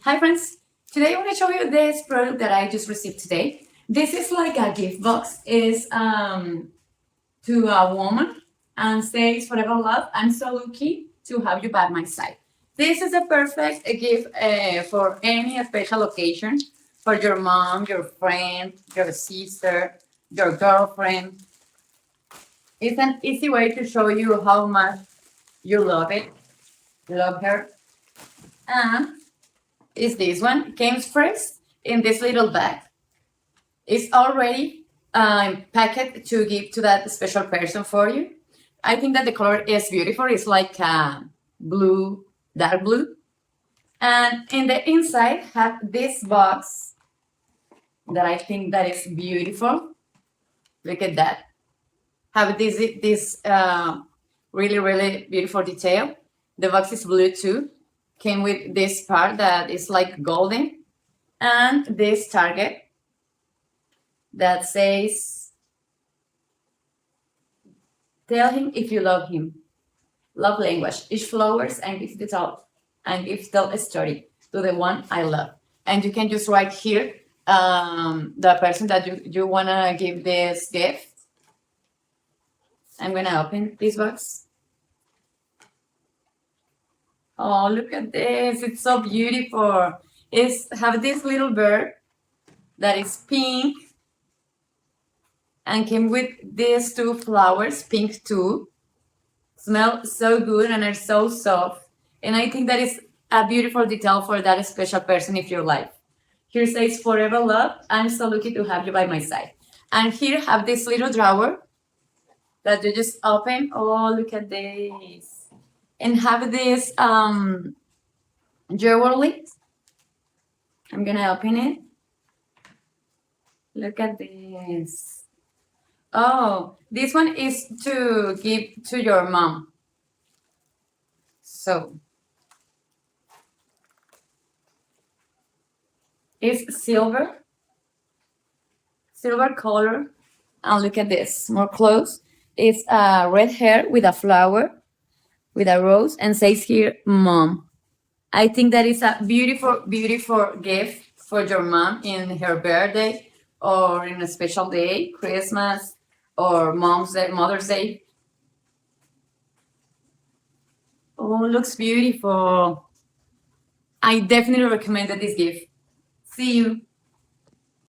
Hi friends, today I want to show you this product that I just received today. This is like a gift box. It's to a woman and says forever love. I'm so lucky to have you by my side. This is a perfect gift for any special occasion for your mom, your friend, your sister, your girlfriend. It's an easy way to show you how much you love her. And is this one. Came first in this little bag. It's already packed to give to that special person for you. I think that the color is beautiful. It's like blue, dark blue. And in the inside have this box that I think that is beautiful. Look at that. Have this really beautiful detail. The box is blue too. Came with this part that is like golden, and this target that says, tell him if you love him. Love language. Each flowers and gives the tell a story to the one I love. And you can just write here the person that you wanna give this gift. I'm gonna open this box. Oh, look at this. It's so beautiful. It's have this little bird that is pink and came with these two flowers, pink too. Smell so good and are so soft. And I think that is a beautiful detail for that special person in your life. Here says forever love. I'm so lucky to have you by my side. And here have this little drawer that you just open. Oh, look at this. And have this jewelry. I'm gonna open it. Look at this. Oh, this one is to give to your mom. So it's silver color. And look at this, more close. It's red hair with a flower, with a rose, and says here, mom. I think that is a beautiful gift for your mom in her birthday or in a special day, Christmas or Mom's Day, Mother's Day. Oh, looks beautiful. I definitely recommend this gift. See you.